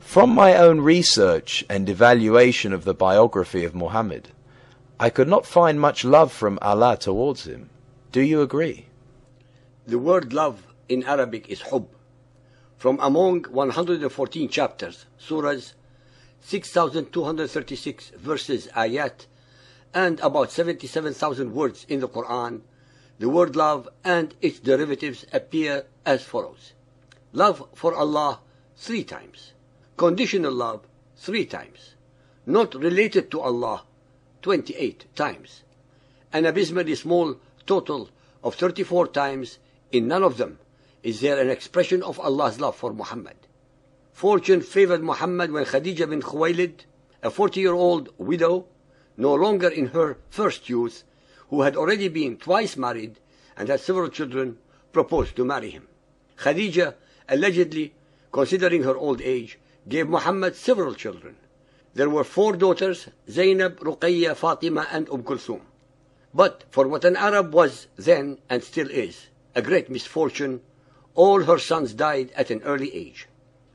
From my own research and evaluation of the biography of Muhammad, I could not find much love from Allah towards him. Do you agree? The word love in Arabic is hub. From among 114 chapters, surahs, 6,236 verses, ayat, and about 77,000 words in the Quran, the word love and its derivatives appear as follows. Love for Allah 3 times. Conditional love 3 times. Not related to Allah 28 times. An abysmally small total of 34 times. In none of them is there an expression of Allah's love for Muhammad. Fortune favored Muhammad when Khadija bin Khuwaylid, a 40-year-old widow, no longer in her first youth, who had already been twice married and had several children, proposed to marry him. Khadija, allegedly, considering her old age, gave Muhammad several children. There were 4 daughters, Zainab, Ruqayya, Fatima, and Kulthum. But for what an Arab was then and still is, a great misfortune, all her sons died at an early age.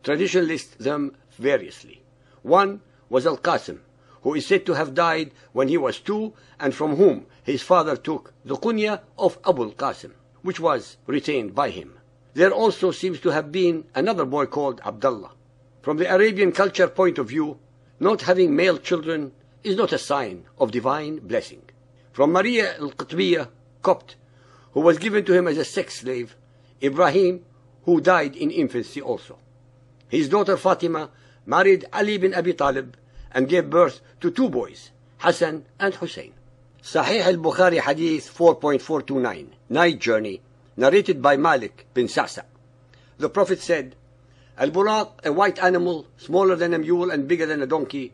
Tradition lists them variously. One was Al-Qasim, who is said to have died when he was 2, and from whom his father took the kunya of Abu al-Qasim, which was retained by him. There also seems to have been another boy called Abdullah. From the Arabian culture point of view, not having male children is not a sign of divine blessing. From Maria al-Qutbiyya, Copt, who was given to him as a sex slave, Ibrahim, who died in infancy also. His daughter Fatima married Ali bin Abi Talib and gave birth to 2 boys, Hassan and Hussein. Sahih al-Bukhari Hadith 4.429, Night Journey, narrated by Malik bin Sa'sa. The Prophet said, Al-Buraq, a white animal, smaller than a mule and bigger than a donkey,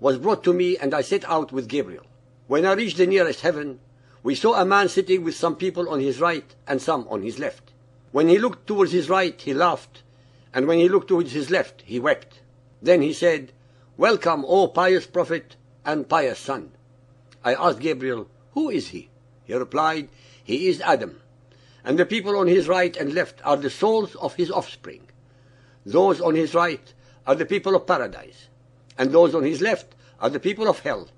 was brought to me, and I set out with Gabriel. When I reached the nearest heaven, we saw a man sitting with some people on his right and some on his left. When he looked towards his right, he laughed, and when he looked towards his left, he wept. Then he said, Welcome, O pious Prophet and pious son. I asked Gabriel, Who is he? He replied, He is Adam, and the people on his right and left are the souls of his offspring. Those on his right are the people of paradise, and those on his left are the people of hell.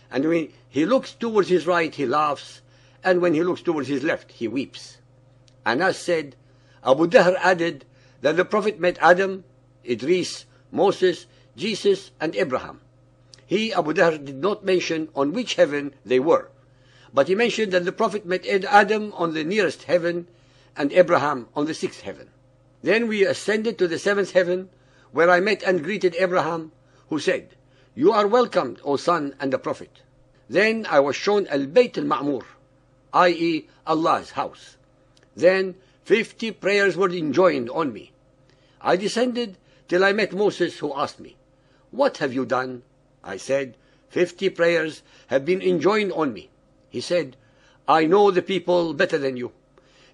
And when he looks towards his right, he laughs, and when he looks towards his left, he weeps. Anas said, Abu Dahr added that the Prophet met Adam, Idris, Moses, Jesus, and Abraham. He, Abu Dahr, did not mention on which heaven they were, but he mentioned that the Prophet met Adam on the nearest heaven and Abraham on the 6th heaven. Then we ascended to the 7th heaven, where I met and greeted Abraham, who said, You are welcomed, O son and the Prophet. Then I was shown Al-Bayt al-Ma'mur, i.e. Allah's house. Then 50 prayers were enjoined on me. I descended till I met Moses, who asked me, What have you done? I said, 50 prayers have been enjoined on me. He said, I know the people better than you,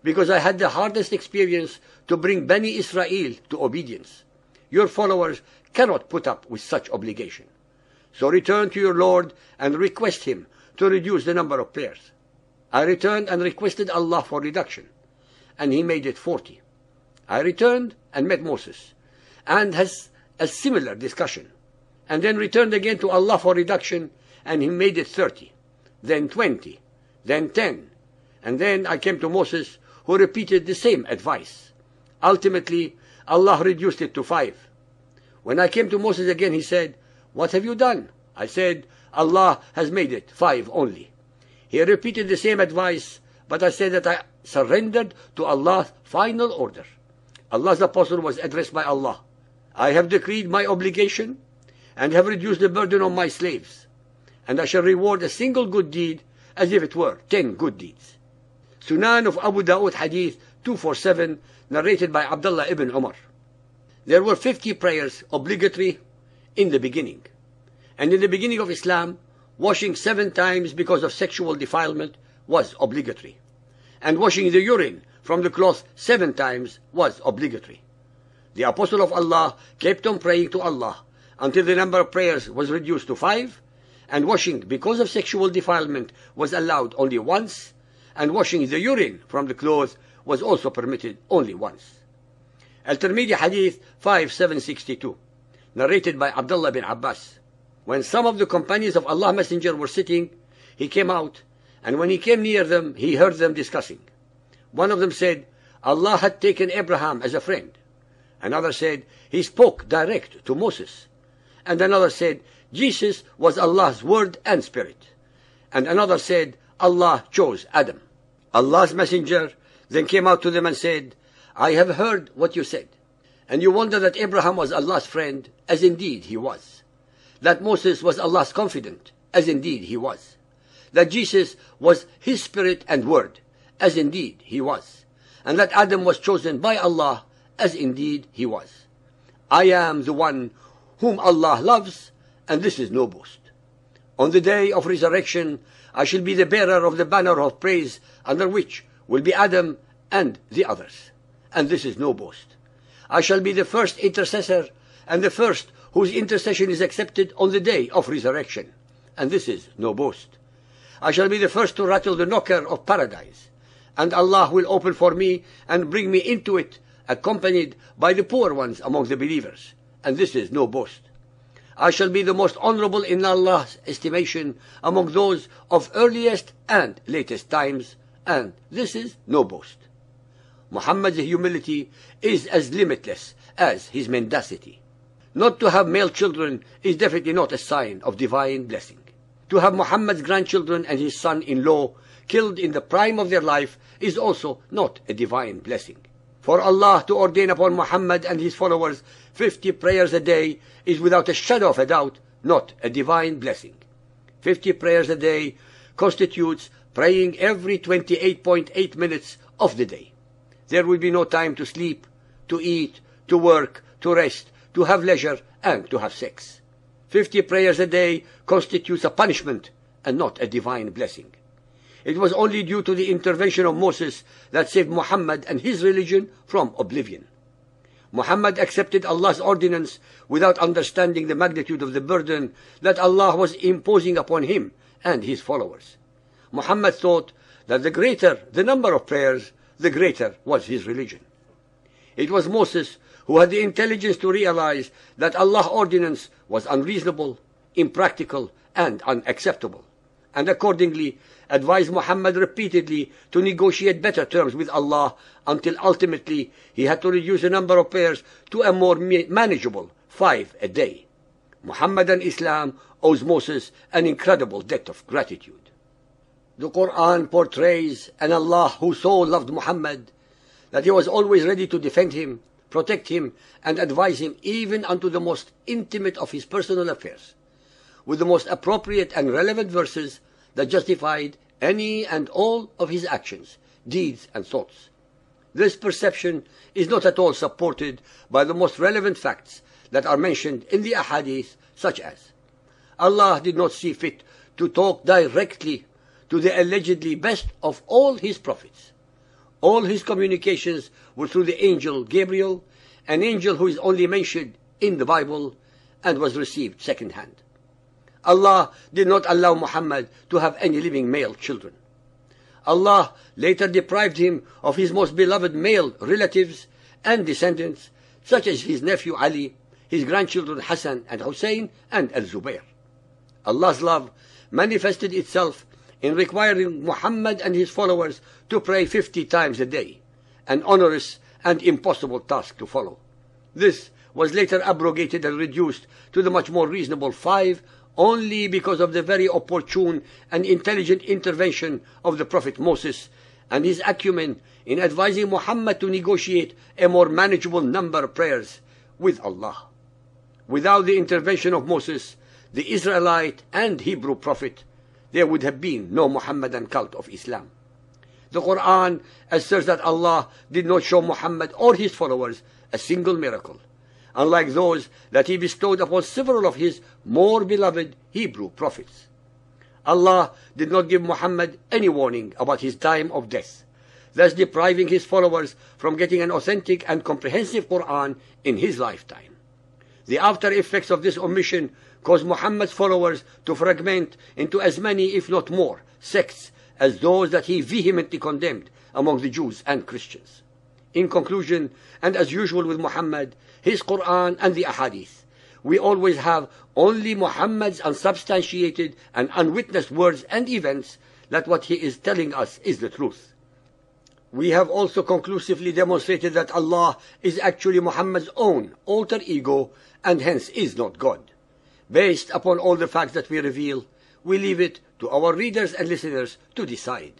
because I had the hardest experience to bring Bani Israel to obedience. Your followers cannot put up with such obligation. So return to your Lord and request him to reduce the number of prayers. I returned and requested Allah for reduction, and he made it 40. I returned and met Moses, and has a similar discussion, and then returned again to Allah for reduction, and he made it 30, then 20, then 10, and then I came to Moses, who repeated the same advice. Ultimately, Allah reduced it to 5. When I came to Moses again, he said, What have you done? I said, Allah has made it 5 only. He repeated the same advice, but I said that I surrendered to Allah's final order. Allah's apostle was addressed by Allah. I have decreed my obligation and have reduced the burden on my slaves, and I shall reward a single good deed as if it were 10 good deeds. Sunan of Abu Dawood Hadith 247, narrated by Abdullah ibn Umar. There were 50 prayers obligatory in the beginning. And in the beginning of Islam, washing 7 times because of sexual defilement was obligatory. And washing the urine from the cloth 7 times was obligatory. The Apostle of Allah kept on praying to Allah until the number of prayers was reduced to 5, and washing because of sexual defilement was allowed only once, and washing the urine from the clothes was also permitted only once. Al-Tirmidhi Hadith 5762. narrated by Abdullah bin Abbas. When some of the companions of Allah Messenger were sitting, he came out, and when he came near them, he heard them discussing. One of them said, Allah had taken Abraham as a friend. Another said, he spoke direct to Moses. And another said, Jesus was Allah's word and spirit. And another said, Allah chose Adam. Allah's messenger then came out to them and said, I have heard what you said. And you wonder that Abraham was Allah's friend, as indeed he was. That Moses was Allah's confidant, as indeed he was. That Jesus was his spirit and word, as indeed he was. And that Adam was chosen by Allah, as indeed he was. I am the one whom Allah loves, and this is no boast. On the day of resurrection, I shall be the bearer of the banner of praise, under which will be Adam and the others. And this is no boast. I shall be the first intercessor, and the first whose intercession is accepted on the day of resurrection. And this is no boast. I shall be the first to rattle the knocker of paradise, and Allah will open for me and bring me into it, accompanied by the poor ones among the believers. And this is no boast. I shall be the most honorable in Allah's estimation among those of earliest and latest times, and this is no boast. Muhammad's humility is as limitless as his mendacity. Not to have male children is definitely not a sign of divine blessing. To have Muhammad's grandchildren and his son-in-law killed in the prime of their life is also not a divine blessing. For Allah to ordain upon Muhammad and his followers 50 prayers a day is without a shadow of a doubt not a divine blessing. 50 prayers a day constitutes praying every 28.8 minutes of the day. There will be no time to sleep, to eat, to work, to rest, to have leisure, and to have sex. 50 prayers a day constitutes a punishment and not a divine blessing. It was only due to the intervention of Moses that saved Muhammad and his religion from oblivion. Muhammad accepted Allah's ordinance without understanding the magnitude of the burden that Allah was imposing upon him and his followers. Muhammad thought that the greater the number of prayers, the greater was his religion. It was Moses who had the intelligence to realize that Allah's ordinance was unreasonable, impractical, and unacceptable, and accordingly advised Muhammad repeatedly to negotiate better terms with Allah until ultimately he had to reduce the number of prayers to a more manageable 5 a day. Muhammad and Islam owes Moses an incredible debt of gratitude. The Quran portrays an Allah who so loved Muhammad that he was always ready to defend him, protect him, and advise him even unto the most intimate of his personal affairs, with the most appropriate and relevant verses that justified any and all of his actions, deeds, and thoughts. This perception is not at all supported by the most relevant facts that are mentioned in the ahadith, such as Allah did not see fit to talk directly to the allegedly best of all his prophets. All his communications were through the angel Gabriel, an angel who is only mentioned in the Bible and was received second-hand. Allah did not allow Muhammad to have any living male children. Allah later deprived him of his most beloved male relatives and descendants, such as his nephew Ali, his grandchildren Hassan and Hussein, and Al-Zubayr. Allah's love manifested itself in requiring Muhammad and his followers to pray 50 times a day, an onerous and impossible task to follow. This was later abrogated and reduced to the much more reasonable 5 only because of the very opportune and intelligent intervention of the Prophet Moses and his acumen in advising Muhammad to negotiate a more manageable number of prayers with Allah. Without the intervention of Moses, the Israelite and Hebrew prophet, there would have been no Muhammadan cult of Islam. The Quran asserts that Allah did not show Muhammad or his followers a single miracle, unlike those that he bestowed upon several of his more beloved Hebrew prophets. Allah did not give Muhammad any warning about his time of death, thus depriving his followers from getting an authentic and comprehensive Quran in his lifetime. The after effects of this omission caused Muhammad's followers to fragment into as many, if not more, sects as those that he vehemently condemned among the Jews and Christians. In conclusion, and as usual with Muhammad, his Quran and the Ahadith we always have only Muhammad's unsubstantiated and unwitnessed words and events, that what he is telling us is the truth. We have also conclusively demonstrated that Allah is actually Muhammad's own alter ego and hence is not God. Based upon all the facts that we reveal, we leave it to our readers and listeners to decide.